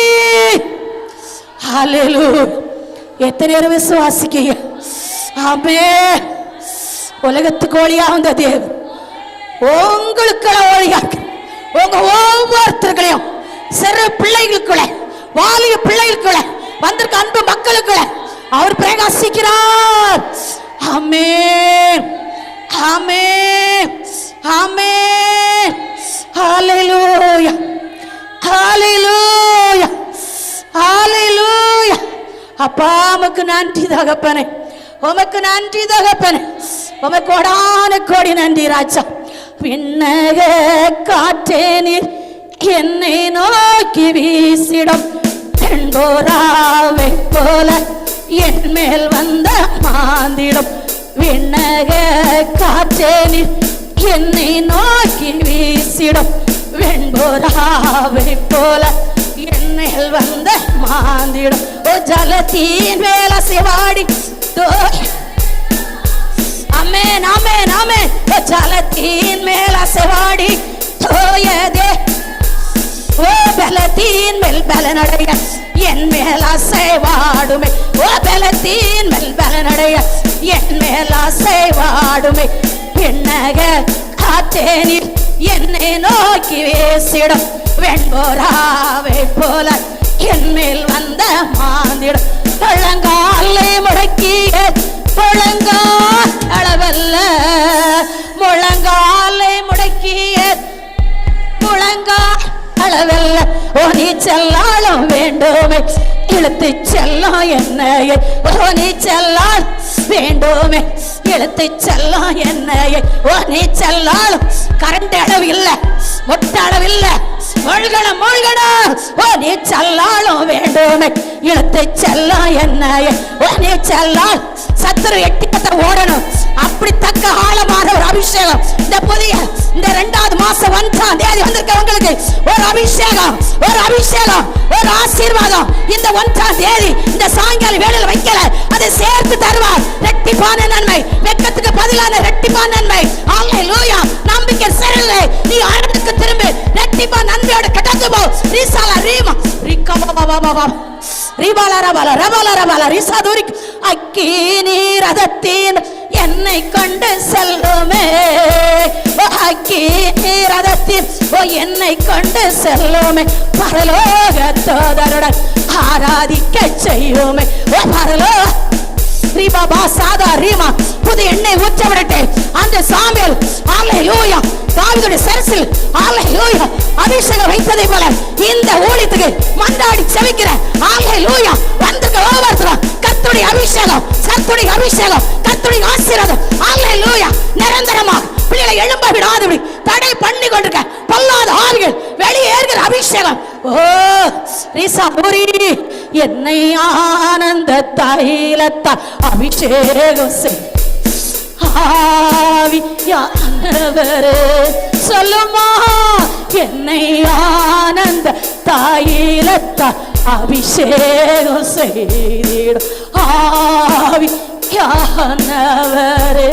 ஹல்லேலூயா. எத்தனை பேர் விசுவாசிக்கீங்க? ஆமென். உலகத்துக்கு ஒளியா வந்த தேவன் உங்களுக்கு ஒளியா, உங்க ஒவ்வொருத்தர்களையும் சிறு பிள்ளைகளுக்குள்ள, வாலிய பிள்ளைகளுக்குள்ள வந்திருக்க அன்பு மக்களுக்குள்ள அவர் பிரகாசிக்கிறார். ஆமென் ஆமென் ஆமென். ஹல்லேலூயா ஹல்லேலூயா ஹல்லேலூயா. அப்பா உமக்கு நன்றி தகப்பனே, உமக்கு நன்றி தகப்பனே, உமக்கு கோடான கோடி நன்றி ராஜா. விண்ணக காற்றே நீர் என்னை நோக்கி வீசிடும், பெண்போராவை போல என் மேல் வந்த மாந்திடும். விண்ணக காற்றே நீர் என்னை நோக்கி வீசிடும், வெண்போராவை போல என் மேல் வந்த மாந்திடும். ஓ ஜலத்தின் மேல சிவாடி ஆமென் ஆமென் ஆமென். ஓ ஜலத்தின் மேல சிவாடி தோயதே, ஓ பலத்தின் மேல் பலனடைய என் மேல் அசைவாடுமே. ஓ பலத்தின் மேல் பலனடைய என் மேல் அசைவாடுமே. பின்னக காற்றேனில் என்னை நோக்கி வீசிடும், வெண்போராவை போல என் மேல் வந்த மாந்திடும். முழங்காலை முடக்கிய முழங்கால் அளவல்ல, முழங்காலை முடக்கிய முழங்கால் அளவல்ல. ஓ நீ செல்லாலும் வேண்டுமே, இழுத்து செல்லும் என்னையே. ஓ நீ செல்லால் வேண்டுமே, இழுத்து செல்லும் என்னையே. ஓ நீ செல்லாலும் கரண்ட் அளவு இல்லை, மொட்டை அளவு இல்லை, மூழ்கணும் மூழ்கணும். ஓ நீ செல்லாலும் வேண்டுமே, இழுத்து செல்லும் என்னையே. ஓ நீ செல்லால் சத்துரு எட்டிக்கத்தை ஓடணும். அப்படி தக்க ஆழமான ஒரு அபிஷேகம் இந்த புதிய இந்த 2வது மாசம் 1ஆம் தேதி வந்திருக்கவங்களுக்கு ஒரு அபிஷேகம், ஒரு அபிஷேகம், ஒரு ஆசீர்வாதம் இந்த 1ஆம் தேதி இந்த சாயங்கால வேளையில் வைக்கல, அதை சேர்த்து தருவார். ரெட்டிப்பான நன்மை, வெட்கத்துக்கு பதிலான ரெட்டிப்பான நன்மை. அல்லேலூயா. நம்பிக்கை செல்லே, நீ ஆண்டவருக்கு திரும்பி ரெட்டிப்பான நன்மையோட கடந்து போ. ரீசாலா ரீமா ரிக்கபாபாபாபா ரிபாலரபால ரபாலரபால ரிசாதுரி. அக்கி நீர் ரதத்தின் என்னை கொண்டு செல்லுமே, அக்கி நீர் ரதத்தின் என்னை கொண்டு செல்லுமே. பரலோக தூதருடன் ஆராதிக்க செய்யுமே. ஓ பரலோக ரீபாபா சாதா ரீமா புது எண்ணெய் ஊற்ற விடட்டே. அந்த சாமியல் அல்லேலூயா தாவீதுடைய சிரசில் அல்லேலூயா அபிஷேகம் வைத்ததை போல இந்த ஊழியத்துக்கு மன்றாடி செபிக்கிற அல்லேலூயா வந்திருக்க ஒவ்வொருத்தரும் கர்த்தருடைய அபிஷேகம், கர்த்தருடைய அபிஷேகம், கர்த்தருடைய ஆசீர்வாதம் அல்லேலூயா நிரந்தரமாக பிள்ளைகளை எழும்ப விடாதபடி தடை பண்ணி கொண்டிருக்க பொல்லாத ஆவிகள் வெளியேறுகிற அபிஷேகம். ஓ ரிசாபுரி என்னை ஆனந்த தைலத்தால் அபிஷேகம் செய். ஆவியானவரே சொல்லுமா, என்னை ஆனந்த தாயிலத்தா அபிஷேகம் செய்திடும் ஆவியானவரே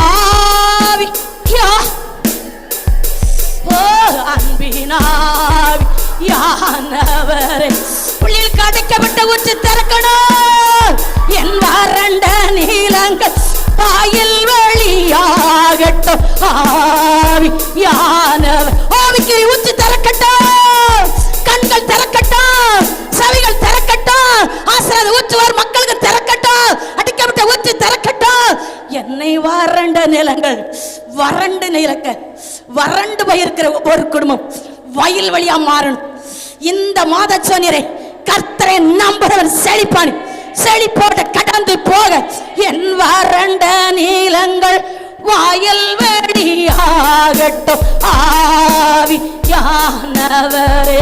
ஆவியா அன்பினாவியானவரே புள்ளியில் கடைக்கப்பட்ட ஊற்று திறக்கணும் என் வறண்ட நீலங்கள் தாயில் வெளியாகட்டும் ஆவியானவர் ஆவிக்கு ஊற்று திறக்கட்டும் கண்கள் திறக்கட்டும் செவிகள் திறக்கட்டும் ஆசீர்வாத ஊற்றுவார் மக்களுக்கு திறக்கட்டும் அடிக்கப்பட்ட ஊற்று திறக்கட்டும் என்னை வறண்ட நிலங்கள் வறண்டு நிலக்க வறண்டு போயிருக்கிற ஒரு குடும்பம் வயல் வழியா மாறணும் இந்த மாத சொன்னீரே கர்த்தரை நம்புறவன் செழிப்பான் செழிப்போட கடந்து போக என் வறண்ட நீலங்கள் வாயில் வெளியாகட்டும் ஆவியானவரே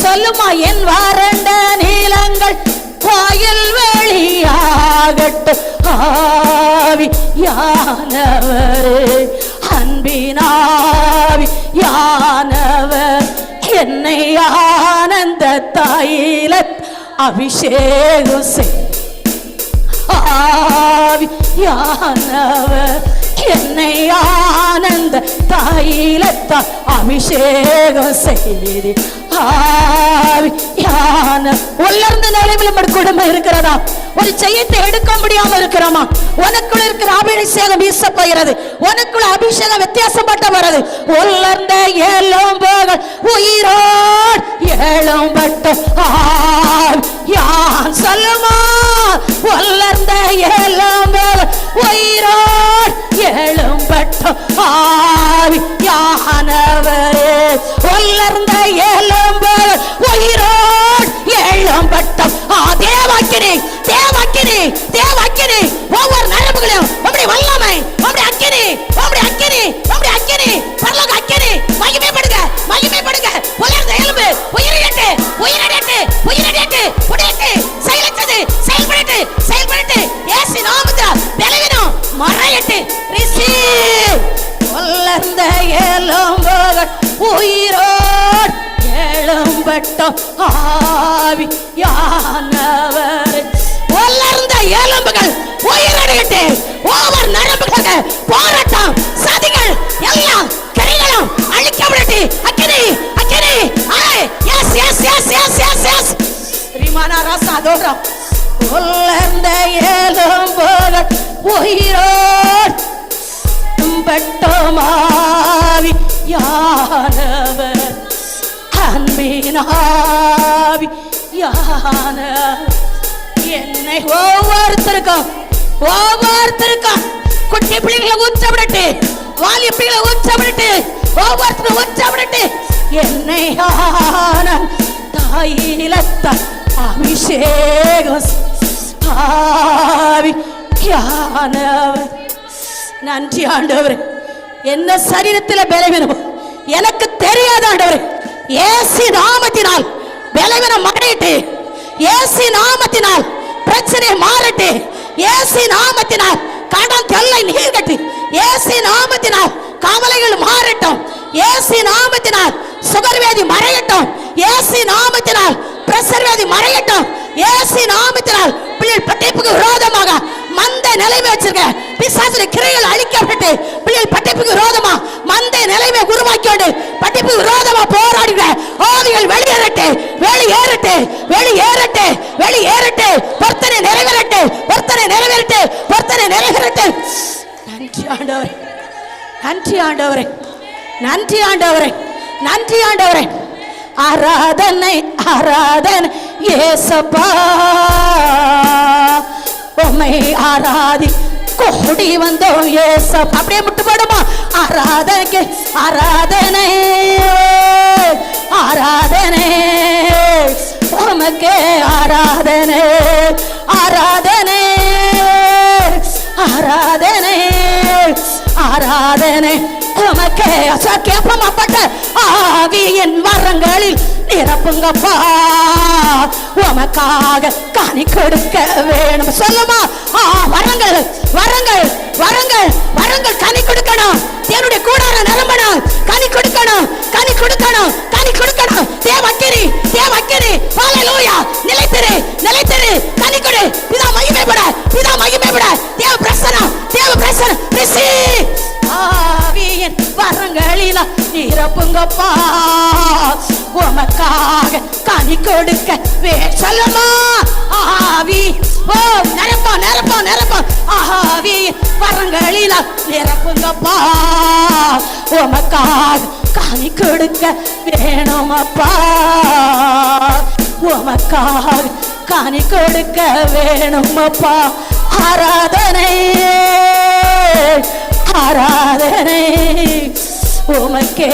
சொல்லுமா என் வறண்ட நீலங்கள் வாயில் வெளியாகட்டும் ஆவியானவரே அன்பினாவியானவர் என்னை ஆனந்த தாயில அபிஷேகம் செய் ஆவியானவர் என்னை ஆனந்த தாயிலத்தா அபிஷேகம் செய்தி ஆவியான உள்ளர்ந்த நிலைமையில் ஒரு குடும்பம் இருக்கிறதா ஒரு ஜெயத்தை எடுக்க முடியாம இருக்கிறோமா உனக்குள்ள இருக்கிற அபிஷேகம் வீச போகிறது உனக்குள்ள அபிஷேகம் வித்தியாசப்பட்ட வருது உள்ளர்ந்த எலும்புகள் உயிரோடு எழும்பட்ட யான் சொல்லுமா உள்ளர்ந்த எலும்புகள் உயிரோடு எழும்பட்ட ஆவியானவரே உள்ளர்ந்த எலும்புகள் உயிரோடு எழும்பட்ட தேவாக்கினி தேவாக்கினி தேவாக்கினி ஒவ்வொரு நரம்புகளையும் அப்படி வல்லமை அப்படி அக்கினி அப்படி அக்கினி அப்படி அக்கினி பரலோக அக்கினி மகிமைப்படுங்க மகிமைப்படுங்க உயர்ந்த எலும்பு உயிரிழட்டு உயிரிழட்டு உயிரிழட்டு உடையட்டு செயலற்றது செயல்படுத்து செயல்படுத்து இயேசு நாமத்தில் பலவீனம் மறையட்டு ரிசீவ் வளர்ந்த எலும்புகள் உயிரோடு எழும்பட்டும் ஆவியானவர் வளர்ந்த எலும்புகள் உயிரடையட்டு ஒவ்வொரு நரம்புகளுக்கு போராட்டம் சதிகள் எல்லாம் கரைகளும் அழிக்கப்பட்டு அக்கினி அக்கினி எஸ் எஸ் எஸ் எஸ் எஸ் எஸ் ரிமானா ராசா தோரம் வளர்ந்த எலும்புகள் உயிரோடு பட்டும் ஆவியானவர் அன்பினாவியானவர் என்னை ஒவ்வொருத்தருக்கும் குட்டி பிள்ளைகளை ஊற்றப்பட்டு வாலிய பிள்ளைகளை ஊற்றப்பட்டு ஒவ்வொருத்தரும் ஊற்றப்பட்டு என்னை தாயிலத்த அபிஷேகம் ஆவியானவர் நன்றி ஆண்டவரே என்ன சரீரத்தில் பலவீனம் எனக்கு தெரியாத ஆண்டவரே இயேசு நாமத்தினால் பலவீனம் மாறிட்டு இயேசு நாமத்தினால் பிரச்சனை மாறட்டு இயேசு நாமத்தினால் கடன் தொல்லை நீர்கட்டு இயேசு நாமத்தினால் கவலைகள் மாறட்டும் இயேசு நாமத்தினால் சுகர் வியாதி மறையட்டும் இயேசு நாமத்தினால் பிரஷர் வியாதி மறையட்டும் இயேசு நாமத்தினால் பிள்ளைகள் படிப்புக்கு விரோதமாக மந்த நிலைமை வச்சிருக்க பிசாசுடைய கிரைகள் அழிக்கப்பட்டு பிள்ளைகள் படிப்புக்கு விரோதமா மந்த நிலைமை உருவாக்கியோடு படிப்புக்கு விரோதமா போராடுங்க ஆவிகள் வெளியேறட்டு வெளியேறட்டு வெளியேறட்டு வெளியேறட்டு பொருத்தனை நிறைவேறட்டு பொருத்தனை நிறைவேறட்டு பொருத்தனை நிறைவேறட்டு நன்றி ஆண்டவரே நன்றி ஆண்டவரே நன்றி ஆண்டவரே நன்றி ஆண்டவரே ஆராதனை ஆராதனை ஏசப்பா உம்மை ஆராதி கோடி வந்தோம் ஏசப்பா அப்படியே முட்டு போடுமா ஆராதனைக்கு ஆராதனை ஆராதனை உமக்கே ஆராதனை ஆராதனை ஆராதனை ஆராதனை உமக்கே கேப்பமாப்பட்ட ஆவியின் வரங்களில் நிரப்புங்கப்பா உமக்காக கனி கொடுக்க வேணும் சொல்லுமா வரங்கள் வரங்கள் வரங்கள் வரங்கள் கனி கொடுக்கணும் என்னுடைய கூடார நிரம்பணும் கனி கொடுக்கணும் கனி கொடுக்கணும் கனி கொடுக்கணும் தேவக்கிரி அக்கினி. ஹalleluya. நிலைத்திரு நிலைத்திரு. கனிகொடு. பிதா மகிமைப்பட பிதா மகிமைப்பட. தேவ பிரசன்னம் தேவ பிரசன்னம். ரிசீவ் ஆவியின் வரங்களில நிரப்புங்கப்பா. உமக்காக கனி கொடுக்க சொல்லுமா ஆவி. ஓ நிரப்பா நிரப்பா நிரப்பா. ஆவி வரங்களில நிரப்புங்கப்பா. உமக்காக கனி கொடுக்க வேணுமப்பா. உமக்காக கனி கொடுக்க வேணுமப்பா. ஆராதனை ஆராதனை உமக்கே.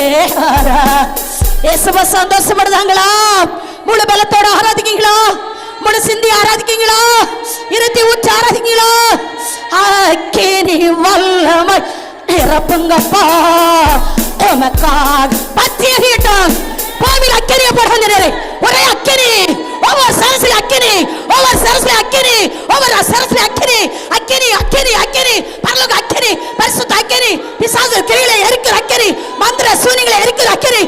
இயேசுவை சந்தோஷப்படுதாங்களா? முழு பலத்தோட ஆராதிக்கீங்களா? முழு சிந்தி ஆராதிக்கீங்களா? இருத்தி ஊற்றி ஆராதிக்கீங்களா? அக்கினி வல்லமை நிரப்புங்கப்பா. உமக்காக பத்திய வீட்டம் பாவில அக்கினியை போடுறாங்க. ஒரே அக்கினி. ஒவ்வொரு சரஸ்ல அக்கினி. ஒவ்வொரு சரஸ்ல அக்கினி. ஒவ்வொரு சரஸ்ல அக்கினி. அக்கினி அக்கினி அக்கினி. பரலோக அக்கினி. பரிசுத்த அக்கினி. பிசாசு கிரிகளை எரிக்கிற அக்கினி. மந்திர சூனிகளை எரிக்கிற அக்கினி.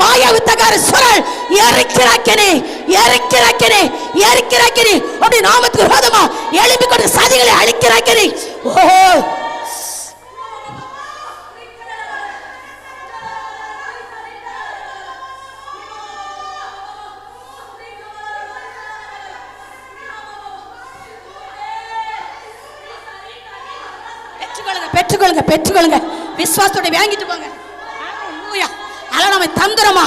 மாயா வித்தகார சுரல் எரிக்கிற அக்கினி. எரிக்கிற அக்கினி. எரிக்கிற அக்கினி. அப்படி நாமத்துக்கு விரோதமா எழுப்பி கொண்டு சதிகளை அழிக்கிற அக்கினி. ஓ பெற்றுக்கொள்ளுங்க பெற்றுக்கொள்ளுங்க. விசுவாசத்தோட வாங்கிட்டு போங்க. நம்ம தந்திரமா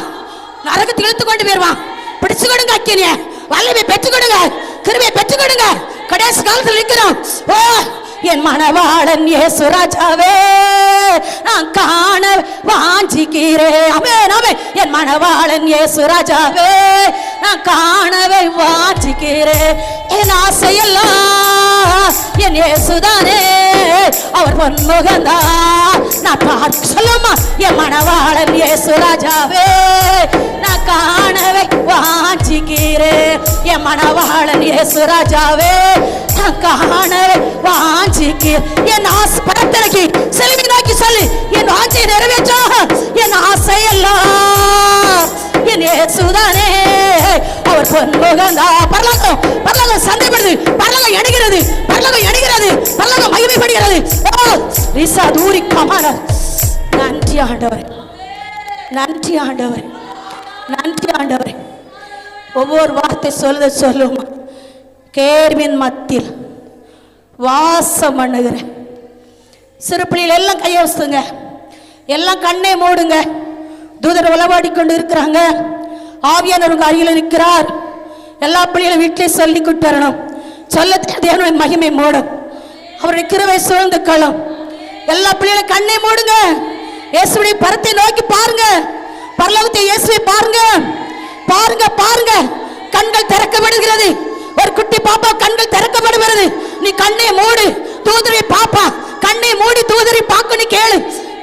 நரகத்தை இழுத்து கொண்டு போயிருவான். பிடிச்சு கொடுங்க அக்கினிய வல்லமை பெற்றுக்கொடுங்க. கிருபையை பெற்றுக்கொடுங்க. கடைசி காலத்தில் நிற்கிறோம். ஓ என் மணவாளன் இயேசு ராஜாவே நான் காண வாஞ்சிக்கிறேன். ஆமென் ஆமென். என் மணவாளன் இயேசு ராஜாவே நான் காணவே வாஞ்சிக்கிறேன். என் ஆசையெல்லாம் என் இயேசுதானே. அவர் பொன்முகந்தா நான் பார்க்க சொல்லுமா. என் மணவாளன் இயேசு ராஜாவே நான் காணவே வாஞ்சிக்கிறேன். என் மணவாளன் இயேசு ராஜாவே நான் காணவே வாஞ்சிக்கிறேன். என் ஆசை பரத்தனைக்கு செல்வி நோக்கி சொல்லி என் ஆசையை நிறைவேற்ற. என் ஆசையெல்லாம் என் இயேசுதானே. அவர் பொன்முகந்தா. பரலோகம் பரலோகம் சந்தைப்படுது. பரலோகம் எடுக்கிறது. பரலோகம் எடுக்கிறது. பரலோகம் மகிமைப்படுகிறது. ஓ ரிசா தூரி கமான. நன்றி ஆண்டவர். நன்றி ஆண்டவர். நன்றி ஆண்டவர். ஒவ்வொரு வார்த்தை சொல்லும் கேள்வியின் மத்தியில் வாசம் பண்ணுகிற சிறு பிள்ளைகள் எல்லாம் கையை வச்சுங்க. எல்லாம் கண்ணை மூடுங்க. தூதர் உளவாடி கொண்டு இருக்கிறாங்க. ஆவியானவர் உங்க அருகில் இருக்கிறார். எல்லா பிள்ளைகளும் வீட்டிலே சொல்லி கொண்டு வரணும். சொல்ல தேவனின் மகிமை மூடும். அவருடைய கிருபை சூழ்ந்து களம். எல்லா பிள்ளைகளும் கண்ணை மூடுங்க. இயேசுடைய பரத்தை நோக்கி பாருங்க. பரலோகத்தை இயேசுவை பாருங்க. பாருங்க பாருங்க. கண்கள் திறக்கப்படுகிறது. ஒரு குட்டி பாப்பா கண்கள் திறக்கப்படுகிறது. நீ கண்ணை மூடு. தூதரை பாப்பா கண்ணை மூடி தூதரை பார்க்க. நீ கேளு.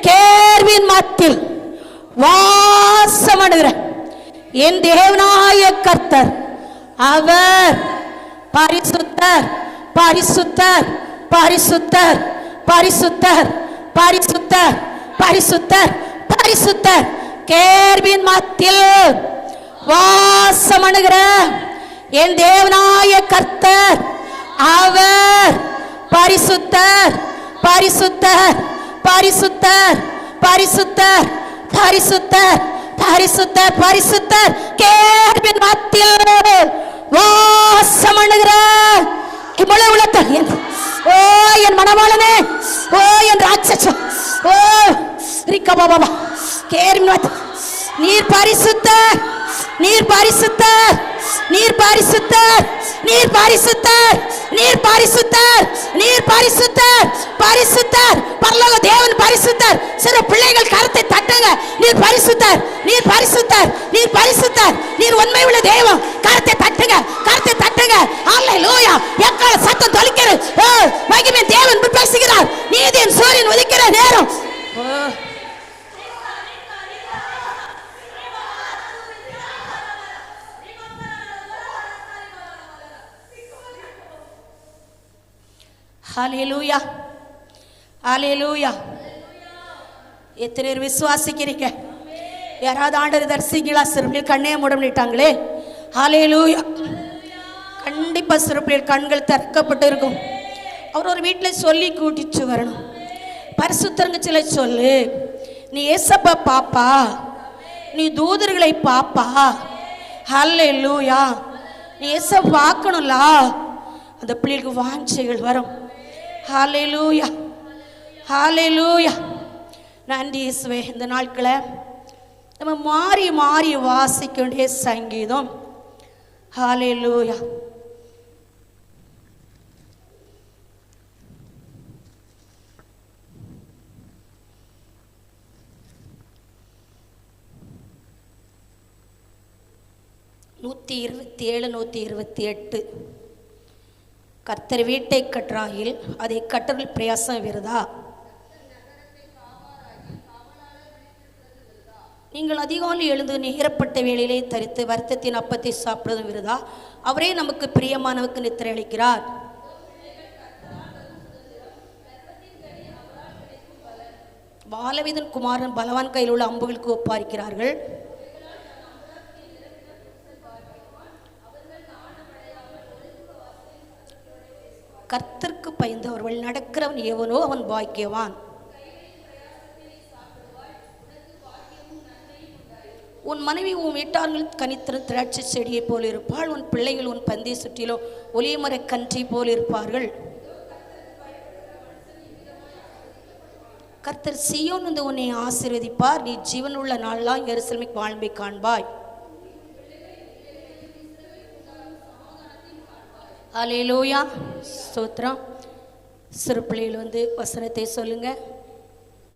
கேள்வியின் மத்தியில் வாசமடுகிற என் தேவனாய கர்த்தர் அவர் பரிசுத்தர் பரிசுத்தர் பரிசுத்தர் பரிசுத்தர் பரிசுத்தர் பரிசுத்தர் பரிசுத்தர். கேள்வியின் மத்தியில் வாசமடுகிற என் தேவனாய கர்த்தர் அவர் பரிசுத்தர் பரிசுத்தர் பரிசுத்தர் பரிசுத்தர் பரிசுத்தர் பரிசுத்தர் பரிசுத்தர். கேள்வியின் மத்தியில் வாசமடுகிற இவ்வளவு உலகத்தில். ஓ என் மணவாளனே. ஓ என் ராட்சசம். ஓ ரிக்கா பாபா. கேள்வியின் மத்தியில் நீர் பரிசுத்தர். நீர் பரிசுத்தர். நீர் பரிசுத்தர். நீர் பரிசுத்தர். நீர் பரிசுத்தர். நீர் பரிசுத்தர். பரிசுத்தர். பரலோக தேவன் பரிசுத்தர். சிறு பிள்ளைகள் கரத்தை தட்டுங்க. நீர் பரிசுத்தர். நீர் பரிசுத்தர். நீர் பரிசுத்தர். நீர் உண்மை உள்ள தெய்வம். கரத்தை தட்டுங்க. கரத்தை தட்டுங்க. அல்லேலூயா. எக்கால சத்தம் தொலைக்கிறது. மகிமை தேவன் பேசுகிறார். நீதியின் சூரியன் உதிக்கிற நேரம். ஹல்லேலூயா. ஹல்லேலூயா. எத்தனை பேர் விசுவாசிக்கிறீங்க? யாராவது ஆண்டவரை தரிசிங்களா? சிறுமிகள் கண்ணே மூடம்ட்டாங்களே. ஹல்லேலூயா. கண்டிப்பா சிறு பிள்ளைகள் கண்கள் திறக்கப்பட்டு இருக்கும். அவர் ஒரு வீட்டில் சொல்லி கூட்டிட்டு வரணும். பரிசுத்தங்க சில சொல்லு, நீ ஏசப்பா பாப்பா, நீ தூதர்களை பாப்பா. ஹல்லேலூயா. நீ ஏசப்பா பார்க்கணும்ல, அந்த பிள்ளைகளுக்கு வாஞ்சைகள் வரும். ஹல்லேலூயா, ஹல்லேலூயா. நன்றி இயேசுவே. இந்த நாட்களை நம்ம மாறி மாறி வாசிக்க வேண்டிய சங்கீதம். ஹல்லேலூயா. நூற்றி 27, 128. கர்த்தர் வீட்டை கற்றாயில் அதை கற்றல் பிரயாசம் விருதா. நீங்கள் அதிகாலை எழுந்து நேரப்பட்ட வேளையிலே தரித்து வருத்தத்தின் அப்பத்தை சாப்பிடுவதும் விருதா. அவரே நமக்கு பிரியமானவருக்கு நித்திரை அளிக்கிறார். பாலவிதன் குமாரன் பலவான் கையில் உள்ள அம்புகளுக்கு ஒப்பாரிக்கிறார்கள். கர்த்தருக்கு பயந்தவர்கள் நடக்கிறவன் எவனோ அவன் பாக்கியவான். உன் மனைவி உன் வீட்டார்கள் கனித்திரு திராட்சை செடியை போல் இருப்பாள். உன் பிள்ளைகள் உன் பந்தை சுற்றிலோ ஒலியமர கன்றை போல் இருப்பார்கள். கர்த்தர் சீயோன் வந்து உன்னை ஆசீர்வதிப்பார். நீ ஜீவனுள்ள நாளெல்லாம் எருசலேமை வாழ்வை காண்பாய். ஹல்லேலூயா. ஸ்தோத்திரம். சிறு பிள்ளைகள் வந்து வசனத்தை சொல்லுங்க.